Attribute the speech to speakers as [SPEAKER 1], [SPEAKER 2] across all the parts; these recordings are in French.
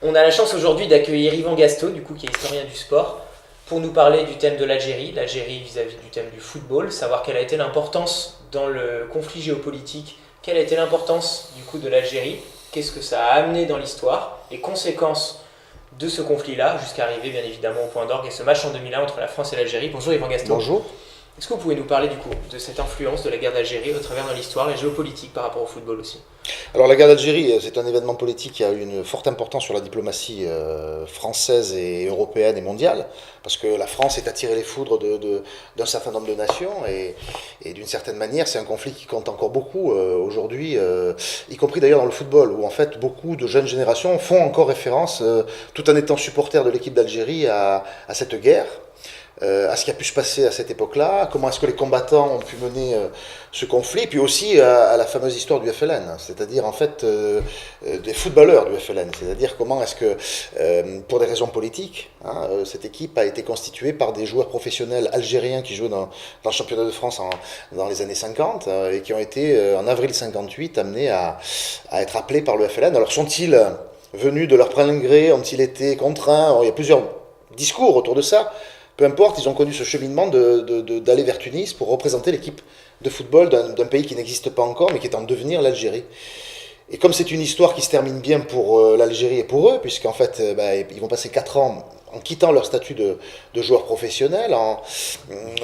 [SPEAKER 1] On a la chance aujourd'hui d'accueillir Yvan Gastaut, du coup, qui est historien du sport, pour nous parler du thème de l'Algérie vis-à-vis du thème du football, savoir quelle a été l'importance dans le conflit géopolitique, quelle a été l'importance du coup de l'Algérie, qu'est-ce que ça a amené dans l'histoire, les conséquences de ce conflit-là, jusqu'à arriver bien évidemment au point d'orgue et ce match en 2001 entre la France et l'Algérie. Bonjour Yvan Gastaut.
[SPEAKER 2] Bonjour.
[SPEAKER 1] Est-ce que vous pouvez nous parler du coup de cette influence de la guerre d'Algérie au travers de l'histoire et géopolitique par rapport au football aussi?
[SPEAKER 2] Alors la guerre d'Algérie, c'est un événement politique qui a eu une forte importance sur la diplomatie française et européenne et mondiale, parce que la France est attirée les foudres d'un certain nombre de nations, et d'une certaine manière, c'est un conflit qui compte encore beaucoup aujourd'hui, y compris d'ailleurs dans le football, où en fait beaucoup de jeunes générations font encore référence, tout en étant supporters de l'équipe d'Algérie, à cette guerre. À ce qui a pu se passer à cette époque-là, comment est-ce que les combattants ont pu mener ce conflit, puis aussi à la fameuse histoire du FLN, c'est-à-dire en fait des footballeurs du FLN, c'est-à-dire comment est-ce que, pour des raisons politiques, cette équipe a été constituée par des joueurs professionnels algériens qui jouaient dans le championnat de France dans les années 50 et qui ont été en avril 58 amenés à être appelés par le FLN. Alors sont-ils venus de leur plein gré, ont-ils été contraints? Alors, il y a plusieurs discours autour de ça. Peu importe, ils ont connu ce cheminement d'aller vers Tunis pour représenter l'équipe de football d'un pays qui n'existe pas encore, mais qui est en devenir, l'Algérie. Et comme c'est une histoire qui se termine bien pour l'Algérie et pour eux, puisqu'en fait, ils vont passer 4 ans en quittant leur statut de joueurs professionnels, en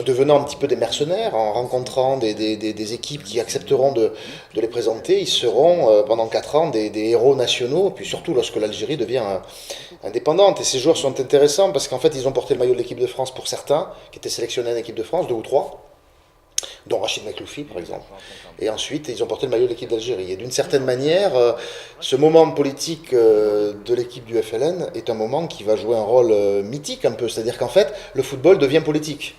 [SPEAKER 2] devenant un petit peu des mercenaires, en rencontrant des équipes qui accepteront de les présenter, ils seront pendant 4 ans des héros nationaux, puis surtout lorsque l'Algérie devient indépendante. Et ces joueurs sont intéressants parce qu'en fait, ils ont porté le maillot de l'équipe de France pour certains, qui étaient sélectionnés en équipe de France, 2 ou 3, dont Rachid Mekloufi par exemple. Et ensuite, ils ont porté le maillot de l'équipe d'Algérie. Et d'une certaine manière, ce moment politique de l'équipe du FLN est un moment qui va jouer un rôle mythique un peu. C'est-à-dire qu'en fait, le football devient politique.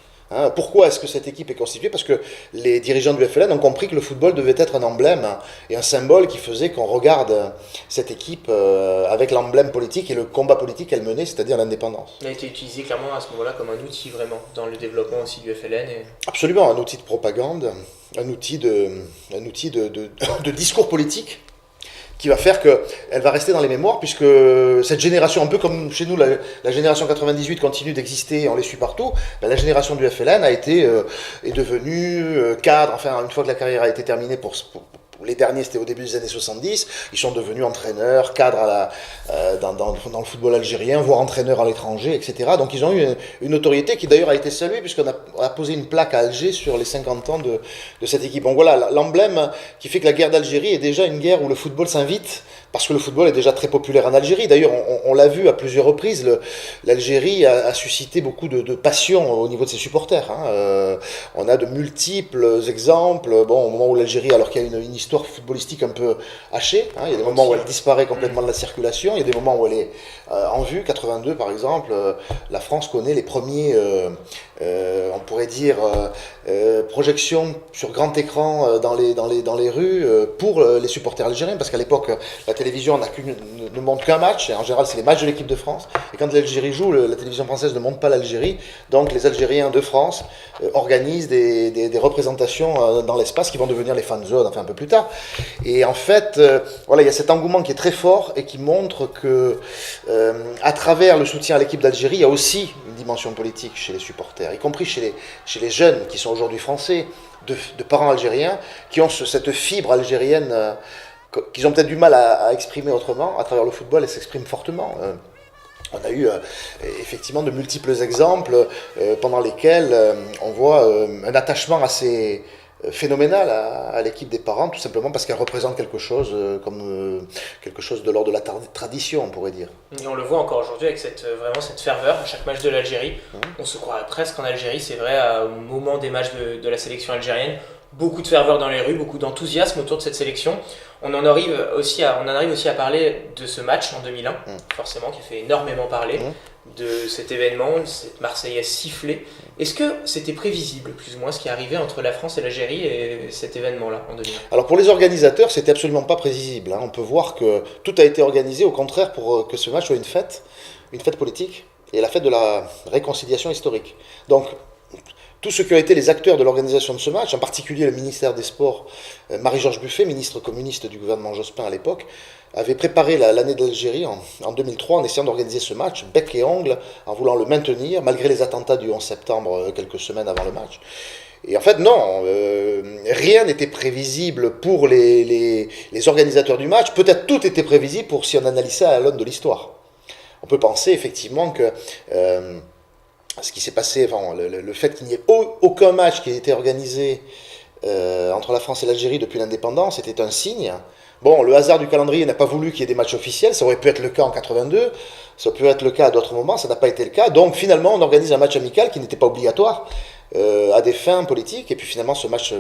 [SPEAKER 2] Pourquoi est-ce que cette équipe est constituée? Parce que les dirigeants du FLN ont compris que le football devait être un emblème et un symbole qui faisait qu'on regarde cette équipe avec l'emblème politique et le combat politique qu'elle menait, c'est-à-dire l'indépendance.
[SPEAKER 1] Il a été utilisé clairement à ce moment-là comme un outil vraiment dans le développement aussi du FLN.
[SPEAKER 2] Absolument, un outil de propagande, un outil de discours politique qui va faire qu'elle va rester dans les mémoires, puisque cette génération, un peu comme chez nous, la génération 98 continue d'exister et on les suit partout, la génération du FLN est devenue cadre, enfin une fois que la carrière a été terminée pour les derniers, c'était au début des années 70, ils sont devenus entraîneurs, cadres dans le football algérien, voire entraîneurs à l'étranger, etc. Donc ils ont eu une notoriété qui d'ailleurs a été saluée, puisqu'on a posé une plaque à Alger sur les 50 ans de cette équipe. Donc voilà, l'emblème qui fait que la guerre d'Algérie est déjà une guerre où le football s'invite, parce que le football est déjà très populaire en Algérie. D'ailleurs, on l'a vu à plusieurs reprises, l'Algérie a suscité beaucoup de passion au niveau de ses supporters. On a de multiples exemples. Bon, au moment où l'Algérie, alors qu'il y a une histoire footballistique un peu hachée, il y a des moments où elle disparaît complètement de la circulation, il y a des moments où elle est en vue. 82 par exemple, la France connaît les premiers, on pourrait dire, projections sur grand écran dans les rues pour les supporters algériens, parce qu'à l'époque, la télévision ne montre qu'un match, et en général c'est les matchs de l'équipe de France, et quand l'Algérie joue, la télévision française ne montre pas l'Algérie, donc les Algériens de France organisent des représentations dans l'espace qui vont devenir les fan zones, enfin un peu plus tard. Et en fait, voilà, il y a cet engouement qui est très fort et qui montre que à travers le soutien à l'équipe d'Algérie, il y a aussi une dimension politique chez les supporters, y compris chez les jeunes qui sont aujourd'hui français, de parents algériens, qui ont cette fibre algérienne qu'ils ont peut-être du mal à exprimer autrement. À travers le football, elle s'exprime fortement. On a eu effectivement de multiples exemples pendant lesquels on voit un attachement assez phénoménal à l'équipe des parents, tout simplement parce qu'elle représente quelque chose quelque chose de l'ordre de la tradition, on pourrait dire.
[SPEAKER 1] Et on le voit encore aujourd'hui avec vraiment cette ferveur à chaque match de l'Algérie. On se croirait presque en Algérie, c'est vrai, au moment des matchs de la sélection algérienne. Beaucoup de ferveur dans les rues, beaucoup d'enthousiasme autour de cette sélection. On en arrive aussi à parler de ce match en 2001, forcément, qui fait énormément parler, de cet événement, cette Marseillaise sifflée. Est-ce que c'était prévisible, plus ou moins, ce qui arrivait entre la France et l'Algérie et cet événement-là en 2001?
[SPEAKER 2] Alors pour les organisateurs, c'était absolument pas prévisible. On peut voir que tout a été organisé, au contraire, pour que ce match soit une fête politique, et la fête de la réconciliation historique. Donc, tous ceux qui ont été les acteurs de l'organisation de ce match, en particulier le ministère des Sports, Marie-Georges Buffet, ministre communiste du gouvernement Jospin à l'époque, avait préparé l'année d'Algérie en 2003 en essayant d'organiser ce match, bec et ongle, en voulant le maintenir, malgré les attentats du 11 septembre, quelques semaines avant le match. Et en fait, non, rien n'était prévisible pour les organisateurs du match. Peut-être tout était prévisible pour si on analyse ça à l'aune de l'histoire. On peut penser effectivement que ce qui s'est passé, enfin, le fait qu'il n'y ait aucun match qui ait été organisé entre la France et l'Algérie depuis l'indépendance était un signe. Bon, le hasard du calendrier n'a pas voulu qu'il y ait des matchs officiels, ça aurait pu être le cas en 82, ça aurait pu être le cas à d'autres moments, ça n'a pas été le cas. Donc finalement, on organise un match amical qui n'était pas obligatoire, à des fins politiques, et puis finalement ce match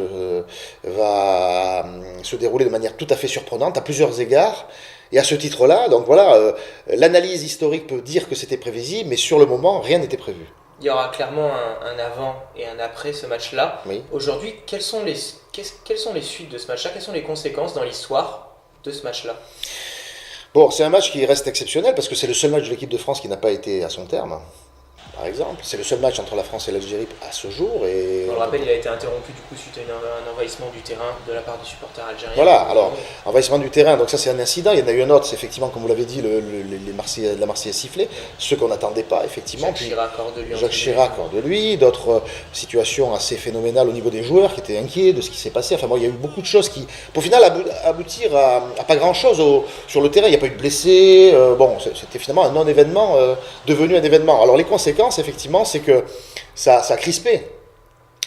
[SPEAKER 2] va se dérouler de manière tout à fait surprenante à plusieurs égards. Et à ce titre-là, donc voilà, l'analyse historique peut dire que c'était prévisible, mais sur le moment, rien n'était prévu.
[SPEAKER 1] Il y aura clairement un avant et un après ce match-là.
[SPEAKER 2] Oui.
[SPEAKER 1] Aujourd'hui, quelles sont les suites de ce match-là? Quelles sont les conséquences dans l'histoire de ce match-là?
[SPEAKER 2] Bon, c'est un match qui reste exceptionnel parce que c'est le seul match de l'équipe de France qui n'a pas été à son terme. Par exemple, c'est le seul match entre la France et l'Algérie à ce jour. Et
[SPEAKER 1] on le rappelle, il a été interrompu du coup suite à un envahissement du terrain de la part des supporters algériens.
[SPEAKER 2] Voilà, alors, envahissement du terrain, donc ça c'est un incident. Il y en a eu un autre, c'est effectivement, comme vous l'avez dit, la Marseillaise sifflée, ceux qu'on n'attendait pas, effectivement. Jacques Chirac hors de lui, d'autres situations assez phénoménales au niveau des joueurs qui étaient inquiets de ce qui s'est passé. Enfin bon, il y a eu beaucoup de choses qui, pour au final, aboutir à pas grand-chose sur le terrain. Il n'y a pas eu de blessés, bon, c'était finalement un non-événement devenu un événement. Alors les conséquences, effectivement, c'est que ça a crispé.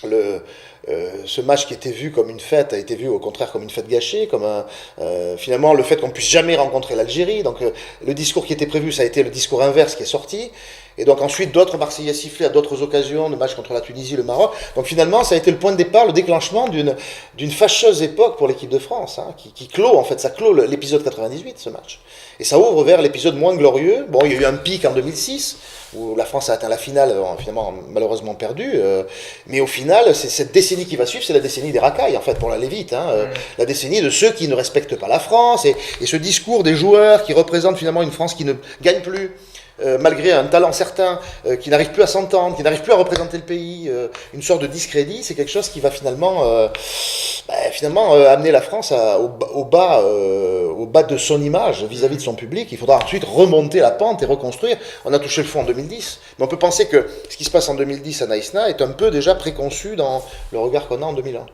[SPEAKER 2] Ce match qui était vu comme une fête a été vu au contraire comme une fête gâchée, comme finalement le fait qu'on puisse jamais rencontrer l'Algérie. Donc le discours qui était prévu, ça a été le discours inverse qui est sorti. Et donc ensuite d'autres Marseillais sifflés à d'autres occasions, de matchs contre la Tunisie, le Maroc. Donc finalement ça a été le point de départ, le déclenchement d'une fâcheuse époque pour l'équipe de France, hein, qui clôt en fait, ça clôt l'épisode 98, ce match. Et ça ouvre vers l'épisode moins glorieux. Bon, il y a eu un pic en 2006, où la France a atteint la finale, finalement malheureusement perdue, mais au final, c'est cette décennie qui va suivre, c'est la décennie des racailles, en fait, pour l'aller vite, hein, la décennie de ceux qui ne respectent pas la France, et ce discours des joueurs qui représentent finalement une France qui ne gagne plus, malgré un talent certain, qui n'arrive plus à s'entendre, qui n'arrive plus à représenter le pays, une sorte de discrédit, c'est quelque chose qui va finalement amener la France au bas de son image vis-à-vis de son public. Il faudra ensuite remonter la pente et reconstruire. On a touché le fond en 2010, mais on peut penser que ce qui se passe en 2010 à Naïsna est un peu déjà préconçu dans le regard qu'on a en 2001.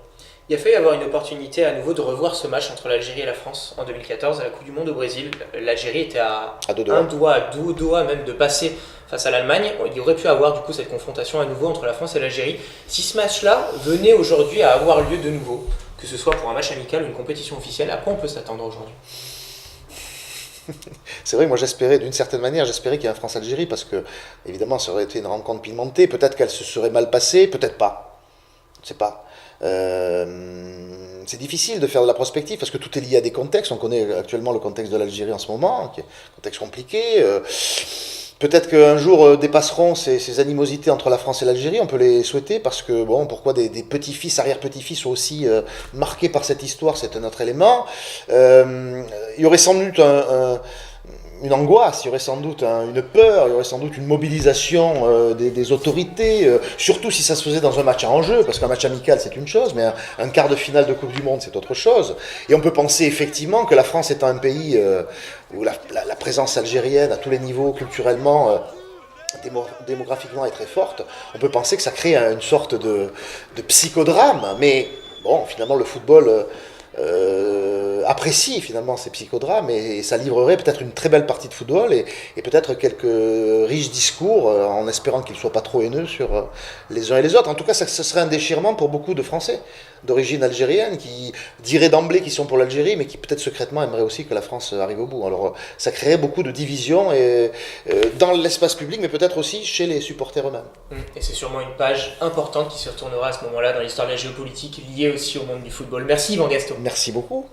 [SPEAKER 1] Il a fallu avoir une opportunité à nouveau de revoir ce match entre l'Algérie et la France en 2014 à la Coupe du Monde au Brésil. L'Algérie était à deux doigts même de passer face à l'Allemagne. Il y aurait pu avoir du coup cette confrontation à nouveau entre la France et l'Algérie. Si ce match-là venait aujourd'hui à avoir lieu de nouveau, que ce soit pour un match amical ou une compétition officielle, à quoi on peut s'attendre aujourd'hui?
[SPEAKER 2] C'est vrai que moi j'espérais, d'une certaine manière, qu'il y ait un France-Algérie parce que, évidemment, ça aurait été une rencontre pimentée. Peut-être qu'elle se serait mal passée, peut-être pas. Je ne sais pas. C'est difficile de faire de la prospective parce que tout est lié à des contextes. On connaît actuellement le contexte de l'Algérie en ce moment, qui est un contexte compliqué. Peut-être qu'un jour dépasseront ces animosités entre la France et l'Algérie, on peut les souhaiter, parce que, bon, pourquoi des petits-fils, arrière-petits-fils sont aussi marqués par cette histoire, c'est un autre élément. Il y aurait sans doute une angoisse, il y aurait sans doute une peur, il y aurait sans doute une mobilisation des autorités, surtout si ça se faisait dans un match à enjeu, parce qu'un match amical c'est une chose, mais un quart de finale de Coupe du Monde c'est autre chose. Et on peut penser effectivement que la France étant un pays où la présence algérienne à tous les niveaux, culturellement, démographiquement est très forte, on peut penser que ça crée une sorte de psychodrame, mais bon, finalement le football apprécie finalement ces psychodrames et ça livrerait peut-être une très belle partie de football et peut-être quelques riches discours en espérant qu'ils ne soient pas trop haineux sur les uns et les autres. En tout cas, ce serait un déchirement pour beaucoup de Français d'origine algérienne qui diraient d'emblée qu'ils sont pour l'Algérie mais qui peut-être secrètement aimeraient aussi que la France arrive au bout. Alors ça créerait beaucoup de divisions dans l'espace public mais peut-être aussi chez les supporters eux-mêmes.
[SPEAKER 1] Et c'est sûrement une page importante qui se retournera à ce moment-là dans l'histoire de la géopolitique liée aussi au monde du football. Merci Yvan Gaston.
[SPEAKER 2] Merci beaucoup.